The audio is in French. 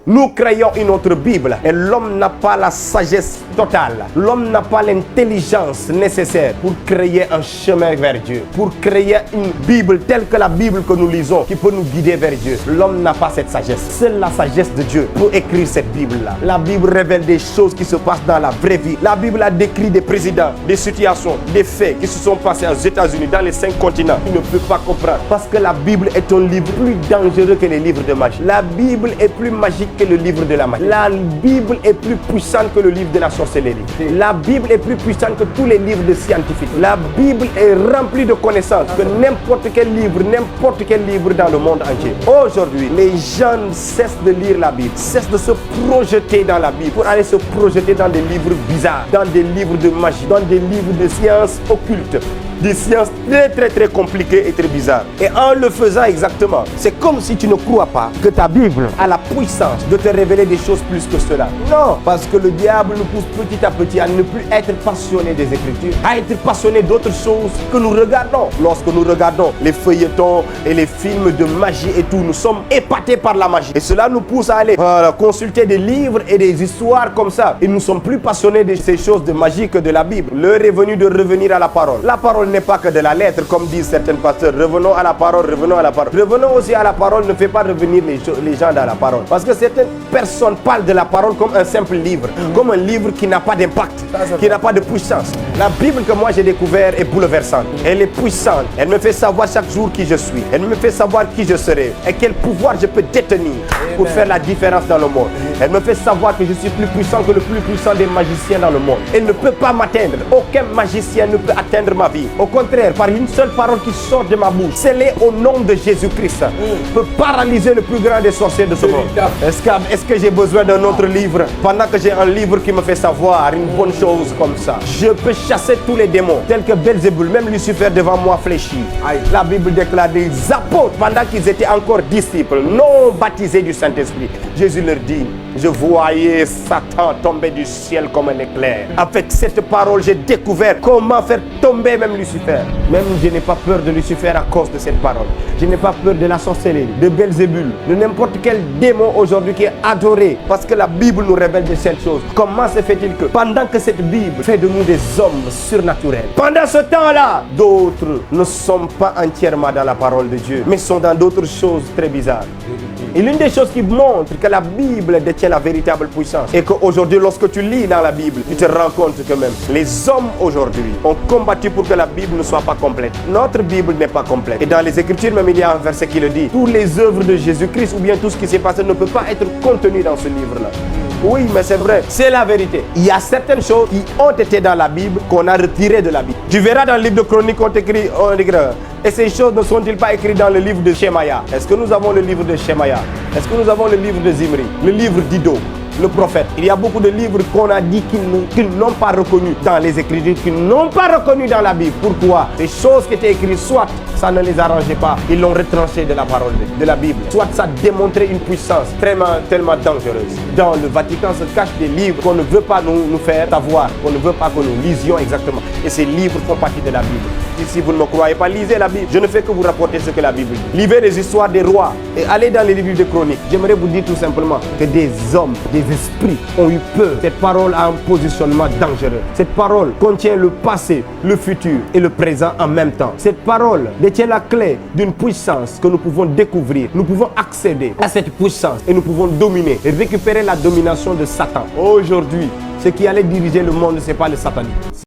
Nous créons une autre Bible et l'homme n'a pas la sagesse totale. L'homme n'a pas l'intelligence nécessaire pour créer un chemin vers Dieu. Pour créer une Bible telle que la Bible que nous lisons qui peut nous guider vers Dieu. L'homme n'a pas cette sagesse. Seule la sagesse de Dieu pour écrire cette Bible-là. La Bible révèle des choses qui se passent dans la vraie vie. La Bible a décrit des présidents, des situations, des faits qui se sont passés aux États-Unis, dans les 5 continents. Il ne peut pas comprendre parce que la Bible est un livre plus dangereux que les livres de magie. La Bible est plus magique que le livre de la magie. La Bible est plus puissante que le livre de la sorcellerie. La Bible est plus puissante que tous les livres de scientifiques. La Bible est remplie de connaissances que n'importe quel livre dans le monde entier. Aujourd'hui, les gens cessent de lire la Bible, cessent de se projeter dans la Bible pour aller se projeter dans des livres bizarres, dans des livres de magie, dans des livres de sciences occultes. Des sciences très compliquées et très bizarres. Et en le faisant exactement, c'est comme si tu ne crois pas que ta Bible a la puissance de te révéler des choses plus que cela. Non, parce que le diable nous pousse petit à petit à ne plus être passionné des Écritures, à être passionné d'autres choses que nous regardons. Lorsque nous regardons les feuilletons et les films de magie et tout, nous sommes épatés par la magie. Et cela nous pousse à aller consulter des livres et des histoires comme ça. Et nous sommes plus passionnés de ces choses de magie que de la Bible. L'heure est venue de revenir à la parole. La parole n'est pas que de la lettre, comme disent certains pasteurs. Revenons à la parole, revenons à la parole. Revenons aussi à la parole, ne fait pas revenir les gens dans la parole. Parce que certaines personnes parlent de la parole comme un simple livre, comme un livre qui n'a pas d'impact, qui n'a pas de puissance. La Bible que moi j'ai découvert est bouleversante. Elle est puissante. Elle me fait savoir chaque jour qui je suis. Elle me fait savoir qui je serai et quel pouvoir je peux détenir pour faire la différence dans le monde. Elle me fait savoir que je suis plus puissant que le plus puissant des magiciens dans le monde. Elle ne peut pas m'atteindre. Aucun magicien ne peut atteindre ma vie. Au contraire, par une seule parole qui sort de ma bouche, scellée au nom de Jésus-Christ, peut paralyser le plus grand des sorciers de ce monde. Est-ce que j'ai besoin d'un autre livre? Pendant que j'ai un livre qui me fait savoir une bonne chose comme ça, je peux chasser tous les démons, tels que Belzébul, même Lucifer devant moi fléchi. La Bible déclare des apôtres, pendant qu'ils étaient encore disciples, non baptisés du Saint-Esprit. Jésus leur dit: je voyais Satan tomber du ciel comme un éclair. Avec cette parole, j'ai découvert comment faire tomber même Lucifer. Même je n'ai pas peur de Lucifer à cause de cette parole. Je n'ai pas peur de la sorcellerie, de Belzébul, de n'importe quel démon aujourd'hui qui est adoré. Parce que la Bible nous révèle de cette chose. Comment se fait-il que pendant que cette Bible fait de nous des hommes surnaturels, pendant ce temps-là, d'autres ne sont pas entièrement dans la parole de Dieu, mais sont dans d'autres choses très bizarres. Et l'une des choses qui montre que la Bible détient la véritable puissance et qu'aujourd'hui, lorsque tu lis dans la Bible, tu te rends compte que même les hommes aujourd'hui ont combattu pour que la Bible ne soit pas complète. Notre Bible n'est pas complète. Et dans les Écritures, même il y a un verset qui le dit: toutes les œuvres de Jésus-Christ ou bien tout ce qui s'est passé ne peut pas être contenu dans ce livre-là. Oui, mais c'est vrai, c'est la vérité. Il y a certaines choses qui ont été dans la Bible qu'on a retirées de la Bible. Tu verras dans le livre de Chroniques, on écrit, et ces choses ne sont-ils pas écrites dans le livre de Shemaya? Est-ce que nous avons le livre de Shemaya? Est-ce que nous avons le livre de Zimri? Le livre d'Ido? Le prophète? Il y a beaucoup de livres qu'on a dit qu'ils n'ont pas reconnus dans les Écritures, qu'ils n'ont pas reconnus dans la Bible. Pourquoi? Les choses qui étaient écrites, soit ça ne les arrangeait pas, ils l'ont retranché de la parole de la Bible, soit ça démontrait une puissance tellement dangereuse. Dans le Vatican se cachent des livres qu'on ne veut pas nous faire savoir, qu'on ne veut pas que nous lisions exactement. Et ces livres font partie de la Bible. Et si vous ne me croyez pas, lisez la Bible. Je ne fais que vous rapporter ce que la Bible dit. Lisez les histoires des rois et allez dans les livres de Chroniques. J'aimerais vous dire tout simplement que des hommes, des esprits ont eu peur. Cette parole a un positionnement dangereux. Cette parole contient le passé, le futur et le présent en même temps. Cette parole détient la clé d'une puissance que nous pouvons découvrir. Nous pouvons accéder à cette puissance et nous pouvons dominer et récupérer la domination de Satan. Aujourd'hui, ce qui allait diriger le monde, ce n'est pas le satanisme.